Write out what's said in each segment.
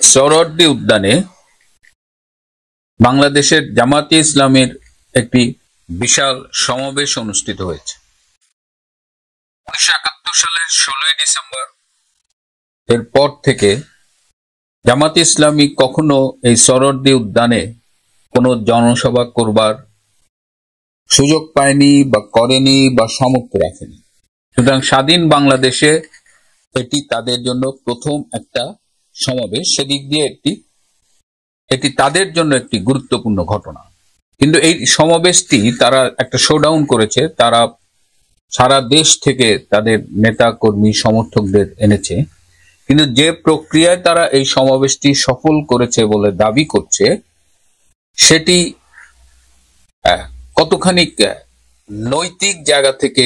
সোহরাওয়ার্দী উদ্যানে বাংলাদেশের জামায়াতে ইসলামের একটি বিশাল সমাবেশ অনুষ্ঠিত হয়েছে। 1971 সালের 16 ডিসেম্বর এর পর থেকে জামায়াতে ইসলামী কখনো এই সোহরাওয়ার্দী উদ্যানে কোনো জনসভা করবার সুযোগ পায়নি বা করেনি বা সামর্থ্য রাখেনি। সুতরাং স্বাধীন বাংলাদেশে এটি তাদের জন্য প্রথম একটা সমাবেশ, সেদিক দিয়ে এটি তাদের জন্য একটি গুরুত্বপূর্ণ ঘটনা। কিন্তু এই সমাবেশটি তারা একটা শোডাউন করেছে, তারা সারা দেশ থেকে তাদের নেতা কর্মী সমর্থকদের এনেছে, কিন্তু যে প্রক্রিয়ায় তারা এই সমাবেশটি সফল করেছে বলে দাবি করছে সেটি কতখানি নৈতিক জায়গা থেকে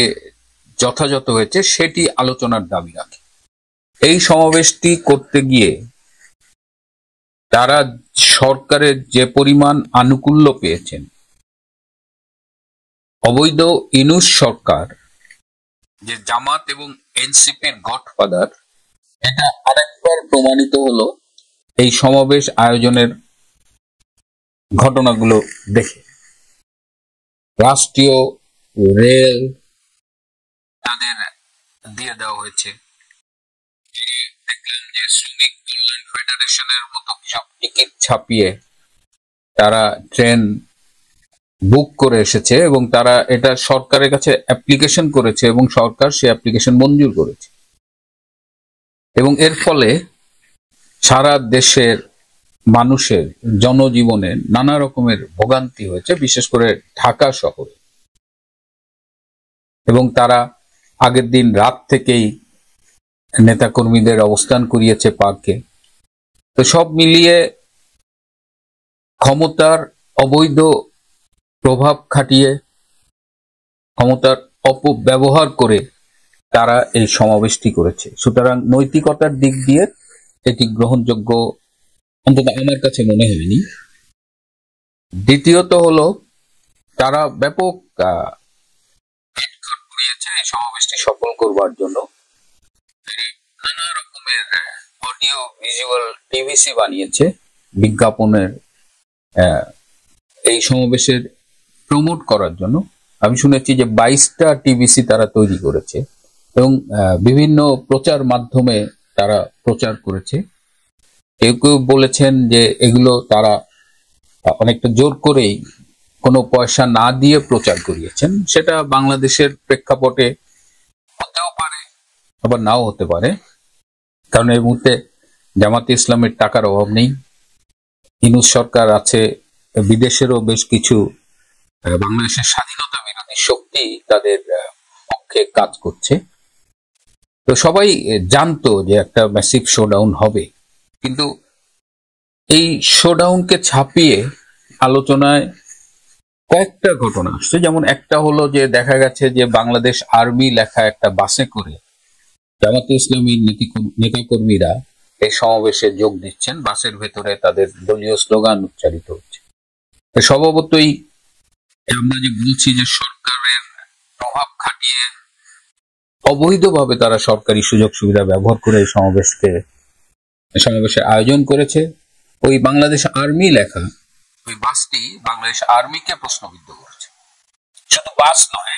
যথাযথ হয়েছে সেটি আলোচনার দাবি রাখে। এই সমাবেশটি করতে গিয়ে তারা সরকারের যে পরিমাণ আনুকূল্য পেয়েছেন, অবৈধ ইউনূস সরকার যে জামাত এবং এনসিপির গডফাদার, এটা আরেকবার প্রমাণিত হলো এই সমাবেশ আয়োজনের ঘটনাগুলো দেখে। রাষ্ট্রীয় রেল তাদের দিয়ে দেওয়া হয়েছে, দেখলেন যে শ্রমিক কল্যাণ ফেডারেশনের মতো সব টিকিট ছাপিয়ে তারা ট্রেন বুক করে এসেছে এবং তারা এটা সরকারের কাছে অ্যাপ্লিকেশন করেছে এবং সরকার সে অ্যাপ্লিকেশন মঞ্জুর করেছে। এবং এর ফলে সারা দেশের মানুষের জনজীবনে নানা রকমের ভোগান্তি হয়েছে, বিশেষ করে ঢাকা শহরে। এবং তারা আগের দিন রাত থেকেই নেতাকর্মীদের অবস্থান করিয়েছে পার্কে। তো সব মিলিয়ে ক্ষমতার অবৈধ প্রভাব খাটিয়ে, ক্ষমতার অপব্যবহার করে তারা এই সমাবেশটি করেছে। সুতরাং নৈতিকতার দিক দিয়ে এটি গ্রহণযোগ্য অন্তত আমার কাছে মনে হয়নি। দ্বিতীয়ত হলো তারা ব্যাপক এই সমাবেশটি সফল করবার জন্য নানা রকমের অডিও ভিজুয়াল টিভিসি বানিয়েছে বিজ্ঞাপনের এই সমাবেশের প্রমোট করার জন্য। আমি শুনেছি যে 22টা টিভিসি তারা তৈরি করেছে এবং বিভিন্ন প্রচার মাধ্যমে তারা প্রচার করেছে। কেউ কেউ বলেছেন যে এগুলো তারা অনেকটা জোর করেই কোনো পয়সা না দিয়ে প্রচার করিয়েছেন। সেটা বাংলাদেশের প্রেক্ষাপটে হতেও পারে, আবার নাও হতে পারে, কারণ এই মুহূর্তে জামাতে ইসলামের টাকার অভাব নেই। ইউনূস সরকার আছে, বিদেশেরও বেশ কিছু বাংলাদেশের স্বাধীনতা বিরোধী শক্তি তাদের পক্ষে কাজ করছে। তো সবাই জানতো যে একটা ম্যাসিভ শোডাউন হবে, কিন্তু এই শোডাউনকে ছাপিয়ে আলোচনায় কয়েকটা ঘটনা আসছে। যেমন একটা হলো যে দেখা গেছে যে বাংলাদেশ আর্মি লেখা একটা বাসে করে জামাতে ইসলামী নেতাকর্মীরা এই সমাবেশে যোগ দিচ্ছেন। বাসের ভেতরে তাদের দলীয় স্লোগান উচ্চারিত হচ্ছে। স্বভাবতই আমরা যে বলছি যে সরকারের প্রভাব খাটিয়ে অবৈধভাবে তারা সরকারি সুযোগ সুবিধা ব্যবহার করে এই সমাবেশের আয়োজন করেছে। ওই বাংলাদেশ আর্মি লেখা ওই বাসটি বাংলাদেশ আর্মিকে প্রশ্নবিদ্ধ করেছে। শুধু বাস নয়,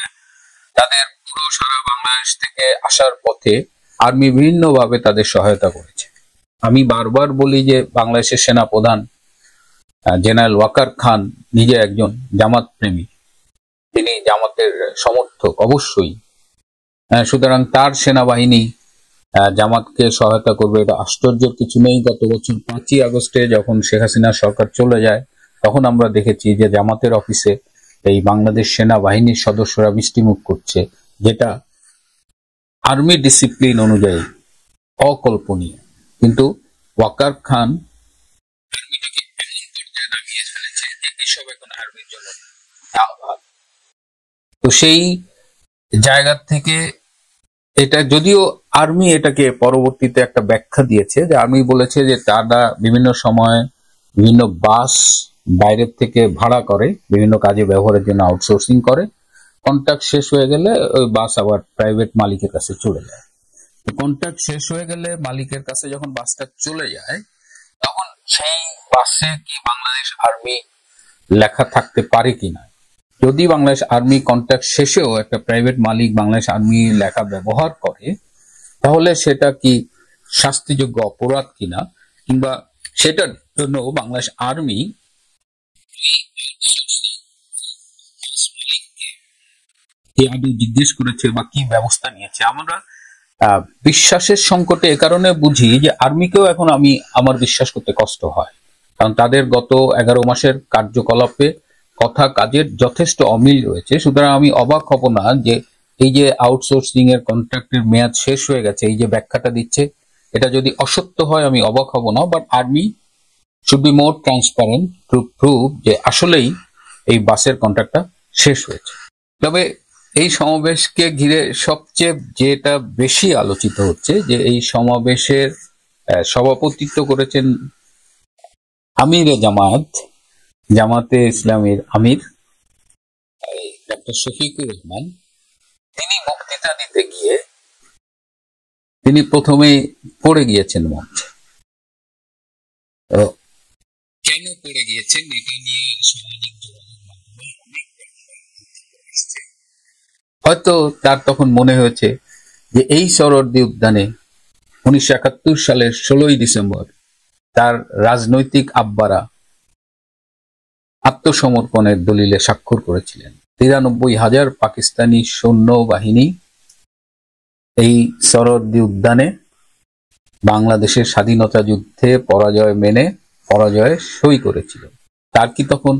তাদের পুরো সারা বাংলাদেশ থেকে আসার পথে আর্মি বিভিন্নভাবে তাদের সহায়তা করেছে। আমি বারবার বলি যে বাংলাদেশের সেনা প্রধান জেনারেল ওয়াকার খান নিজে একজন জামাত প্রেমী, তিনি জামাতের সমর্থক অবশ্যই। সুতরাং তার সেনাবাহিনী জামাতকে সহায়তা করবে, এটা আশ্চর্যের কিছু নেই। গত বছর 5ই আগস্টে যখন শেখ হাসিনার সরকার চলে যায়, তখন আমরা দেখেছি যে জামাতের অফিসে এই বাংলাদেশ সেনাবাহিনীর সদস্যরা মিষ্টিমুখ করছে, যেটা আর্মি ডিসিপ্লিন অনুযায়ী অকল্পনীয়। কিন্তু ওয়াকার খান তো সেই জায়গা থেকে এটা, যদিও আর্মি এটাকে পরবর্তীতে একটা ব্যাখ্যা দিয়েছে, যে আর্মি বলেছে যে তারা বিভিন্ন সময় বিভিন্ন বাস বাইরের থেকে ভাড়া করে, বিভিন্ন কাজে ব্যবহারের জন্য আউটসোর্সিং করে, কন্ট্রাক্ট শেষ হয়ে গেলে ওই বাস আবার প্রাইভেট মালিকের কাছে চলে যায়। কন্ট্রাক্ট শেষ হয়ে গেলে মালিকের কাছে যখন বাসটা চলে যায়, তখন সেই বাসে কি বাংলাদেশ আর্মি লেখা থাকতে পারে কিনা। যদি বাংলাদেশ আর্মি কন্ট্রাক্ট শেষেও একটা প্রাইভেট মালিক বাংলাদেশ আর্মি লেখা ব্যবহার করে, তাহলে সেটা কি শাস্তিযোগ্য অপরাধ কিনা, কিংবা সেটার জন্য বাংলাদেশ আর্মি আদৌ জিজ্ঞেস করেছে বা কি ব্যবস্থা নিয়েছে। আমরা বিশ্বাসের সংকটে এ কারণে বুঝি যে আর্মিকেও এখন আমার বিশ্বাস করতে কষ্ট হয়, কারণ তাদের গত 11 মাসের কার্যকলাপে কথা কাজের যথেষ্ট অমিল রয়েছে। সুতরাং আমি অবাক হব না যে এই যে আউটসোর্সিং এর কন্ট্রাক্টের মেয়াদ শেষ হয়ে গেছে, এই যে ব্যাখ্যাটা দিচ্ছে, এটা যদি অসত্য হয় আমি অবাক হব না। But army should be more transparent to prove যে আসলেই এই বাসের কন্ট্রাক্টটা শেষ হয়েছে। তবে এই সমাবেশকে ঘিরে সবচেয়ে যেটা বেশি আলোচিত হচ্ছে যে এই সমাবেশের সভাপতিত্ব করেছেন আমিরে জামাতে ইসলামীর আমির ডক্টর শফিকুর রহমান। তিনি বক্তৃতা দিতে গিয়ে তিনি প্রথমেই পড়ে গিয়েছেন মঞ্চে। কেন পড়ে গিয়েছেন এটা নিয়ে সামাজিক যোগাযোগ মাধ্যমে হয়তো তার তখন মনে হয়েছে যে এই সরোয়ার্দী উদ্যানে 1971 সালের 16ই ডিসেম্বর তার রাজনৈতিক আব্বারা আত্মসমর্পণের দলিলে স্বাক্ষর করেছিলেন। 93,000 পাকিস্তানি সৈন্যবাহিনী এই সরোয়ার্দী উদ্যানে বাংলাদেশের স্বাধীনতা যুদ্ধে পরাজয় মেনে পরাজয়ে সই করেছিল। তার কি তখন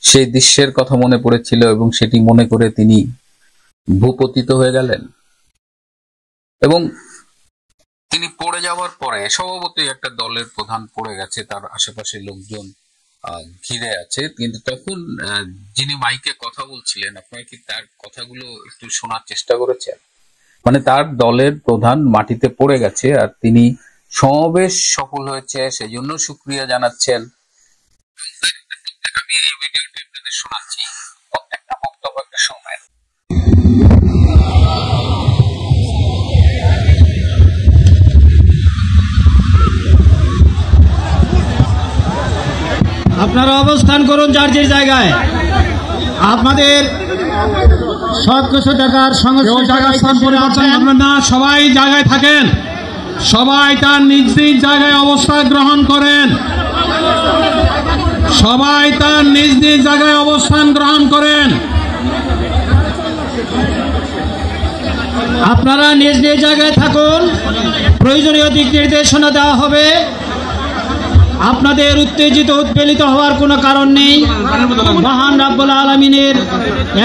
সেই দৃশ্যের কথা মনে পড়েছিল এবং সেটি মনে করে তিনি ভূপতিত হয়ে গেলেন? এবং তিনি পড়ে যাওয়ার পরে স্বভাবতই একটা দলের প্রধান পড়ে গেছে, তার আশেপাশে লোকজন ঘিরে আছে, কিন্তু তখন যিনি মাইকে কথা বলছিলেন, আপনারা কি তার কথাগুলো একটু শোনার চেষ্টা করেছেন? মানে তার দলের প্রধান মাটিতে পড়ে গেছে আর তিনি সমাবেশ সফল হয়েছে সেজন্য শুকরিয়া জানাচ্ছেন। আমি এই ভিডিওটি আপনাদের শোনাচ্ছি, প্রত্যেকটা বক্তব্য একটা সময়। আপনারা অবস্থান করুন যার যে জায়গায়। আপনাদের সব কিছু দেখার সংস্থান পরিবর্তন করবেন না, সবাই জায়গায় থাকেন, সবাই তার নিজ নিজ জায়গায় অবস্থান গ্রহণ করেন, সবাই তার নিজ নিজ জায়গায় অবস্থান গ্রহণ করেন। আপনারা নিজ নিজ জায়গায় থাকুন, প্রয়োজনীয় দিক নির্দেশনা দেওয়া হবে। আপনাদের উত্তেজিত উদ্বেলিত হওয়ার কোনো কারণ নেই। মহান রাব্বুল আলামিনের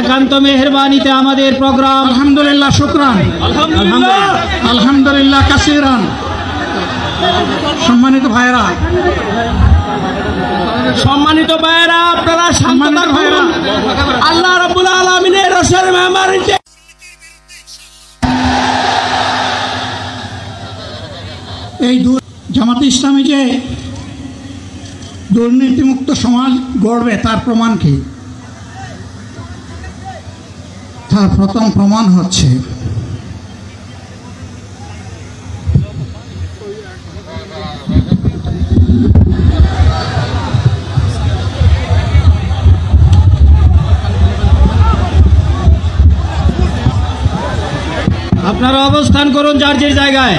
একান্ত মেহেরবানিতে আমাদের প্রোগ্রাম আলহামদুলিল্লাহ শুকরান আলহামদুলিল্লাহ কাসিরান। সম্মানিত ভাইরা আপনারা শান্ত থাকুন। আল্লাহ রাব্বুল আলামিনের রসের মেহমানিতে এই জামাতে ইসলামী যে দুর্নীতিমুক্ত সমাজ গড়বে তার প্রমাণ কি? তার প্রথম প্রমাণ হচ্ছে আপনারা অবস্থান করুন যার যে জায়গায়।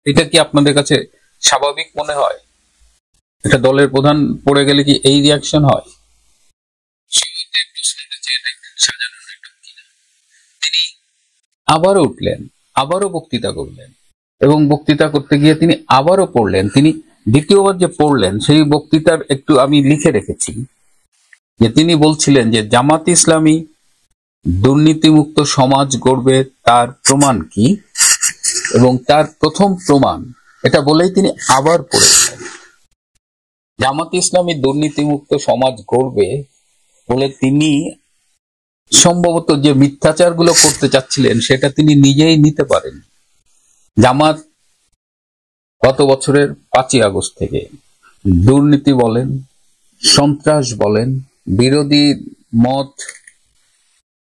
এটা কি আপনাদের কাছে স্বাভাবিক মনে হয়? একটা দলের প্রধান পড়ে গেলে কি এই রিয়াকশন হয়? তিনি আবারও উঠলেন, আবারও বক্তৃতা করলেন এবং বক্তৃতা করতে গিয়ে তিনি আবারও পড়লেন। তিনি দ্বিতীয়বার যে পড়লেন সেই বক্তৃতার একটু আমি লিখে রেখেছি যে তিনি বলছিলেন যে জামাত ইসলামী দুর্নীতিমুক্ত সমাজ গড়বে তার প্রমাণ কি, এবং তার প্রথম প্রমাণ এটা বলেই তিনি আবার পড়েছেন। জামাত ইসলামী দুর্নীতিমুক্ত সমাজ গড়বে বলে তিনি সম্ভবত যে মিথ্যাচারগুলো করতে চাচ্ছিলেন সেটা তিনি নিজেই নিতে পারেন। জামাত গত বছরের 5ই আগস্ট থেকে দুর্নীতি বলেন, সন্ত্রাস বলেন, বিরোধী মত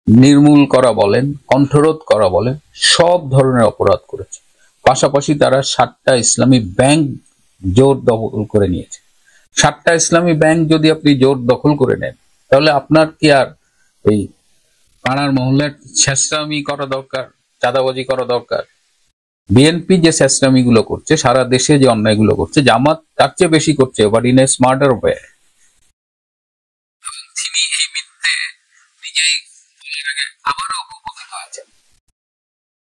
নির্মূল করা বলেন, কণ্ঠরোধ করা বলেন, সব ধরনের অপরাধ করেছে। পাশাপাশি তারা 7টা ইসলামী ব্যাংক জোর দখল করে নিয়েছে। 7টা ইসলামী ব্যাংক যদি আপনি জোর দখল করে নেন, তাহলে আপনার কি আর এই পাড়ার মহল্লার ছেঁচড়ামি করা দরকার, চাঁদাবাজি করা দরকার? বিএনপি যে ছেঁচড়ামি গুলো করছে, সারা দেশে যে অন্যায় গুলো করছে, জামাত তার চেয়ে বেশি করছে, but in a smarter way. তিনি এই মিথ্যে নিজেই বলার আগে আবারও উপকৃত হয়েছেন।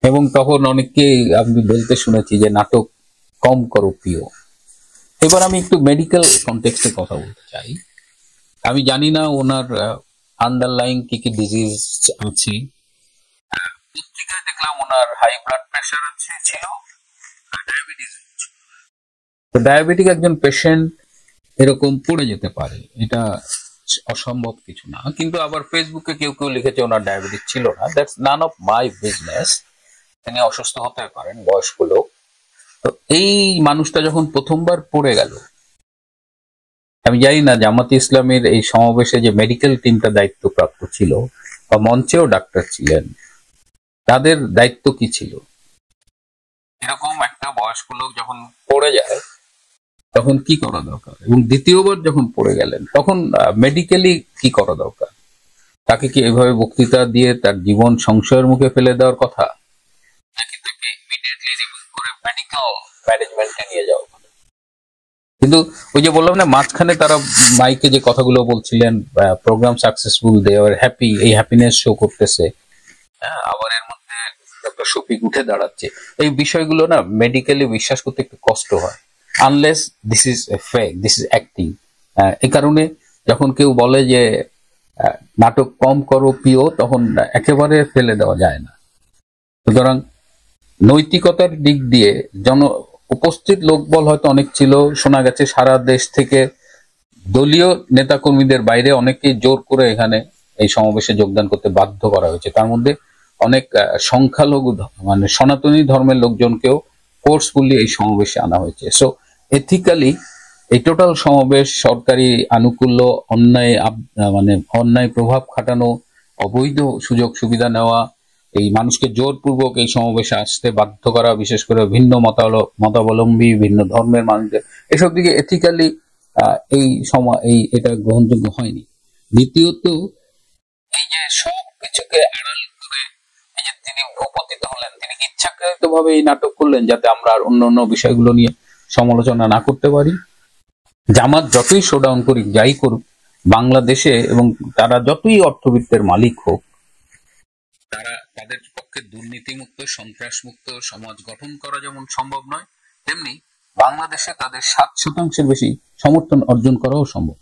এবং তখন অনেককেই আমি বলতে শুনেছি যে নাটক কম করো প্রিয়। এবার আমি একটু মেডিকেল কনটেক্সটে কথা বলতে চাই। আমি জানি না ওনার আন্ডারলাইং কি কি ডিজিজ আছে। পত্রিকায় দেখলাম ওনার হাই ব্লাড প্রেশার ছিল, ডায়াবেটিস। তো ডায়াবেটিক একজন পেশেন্ট এরকম পড়ে যেতে পারে, এটা অসম্ভব কিছু না। কিন্তু আবার ফেসবুকে কেউ কেউ লিখেছে ওনার ডায়াবেটিস ছিল না। That's none of my business. তিনি অসুস্থ হতে পারেন, বয়স্ক লোক। তো এই মানুষটা যখন প্রথমবার পড়ে গেল, আমি জানি না জামাতে ইসলামের এই সমাবেশে যে মেডিকেল টিমটা দায়িত্বপ্রাপ্ত ছিল বা মঞ্চেও ডাক্তার ছিলেন, তাদের দায়িত্ব কি ছিল? এরকম একটা বয়স্ক লোক যখন পড়ে যায় তখন কি করা দরকার, এবং দ্বিতীয়বার যখন পড়ে গেলেন তখন মেডিকেলি কি করা দরকার? তাকে কি এভাবে বক্তৃতা দিয়ে তার জীবন সংশয়ের মুখে ফেলে দেওয়ার কথা, নাকি তাকে ইমিডিয়েটলি রিমুভ করে মেডিকেল ম্যানেজমেন্টে নিয়ে যাওয়া? কিন্তু ওই যে বললাম না, মাঝখানে তারা মাইকে যে কথাগুলো বলছিলেন, প্রোগ্রাম সাকসেসফুল, দে আর হ্যাপি, এই হ্যাপিনেস শো করতেছে, আবার এর মধ্যে ডক্টর শফিক উঠে দাঁড়াচ্ছে, এই বিষয়গুলো না মেডিকেলি বিশ্বাস করতে একটু কষ্ট হয়, unless this is a fake, this is acting. এই কারণে যখন কেউ বলে যে নাটক কম করো প্রিয়, তখন একেবারে ফেলে দেওয়া যায় না। সুতরাং নৈতিকতার দিক দিয়ে উপস্থিত লোকবল হয়তো অনেক ছিল, শোনা গেছে সারা দেশ থেকে দলীয় নেতাকর্মীদের বাইরে অনেকেই জোর করে এখানে এই সমাবেশে যোগদান করতে বাধ্য করা হয়েছে। তার মধ্যে অনেক সংখ্যালঘু মানে সনাতনী ধর্মের লোকজনকেও ফোর্সফুলি এই সমাবেশে আনা হয়েছে। সো এথিক্যালি এই টোটাল সমাবেশ সরকারি আনুকূল্য, অন্যায় প্রভাব খাটানো, অবৈধ সুযোগ সুবিধা নেওয়া, এই মানুষকে জোরপূর্বক এই সমাবেশে আসতে বাধ্য করা, বিশেষ করে ভিন্ন মতাবলম্বী ভিন্ন ধর্মের মানুষদের, এসব দিকে এথিক্যালি এটা গ্রহণযোগ্য হয়নি। দ্বিতীয়ত, এই যে সব কিছুকে আড়াল করে এই যে তিনি উপস্থিত হলেন, তিনি ইচ্ছাকৃত ভাবে এই নাটক করলেন যাতে আমরা আর অন্য বিষয়গুলো নিয়ে সমালোচনা না করতে পারি। জামাত যতই শোডাউন করি, যাই করুক বাংলাদেশে, এবং তারা যতই অর্থবিত্তের মালিক হোক, তাদের পক্ষে দুর্নীতিমুক্ত, সন্ত্রাসমুক্ত সমাজ গঠন করা যেমন সম্ভব নয়, তেমনি বাংলাদেশে তাদের 7% বেশি সমর্থন অর্জন করাও সম্ভব।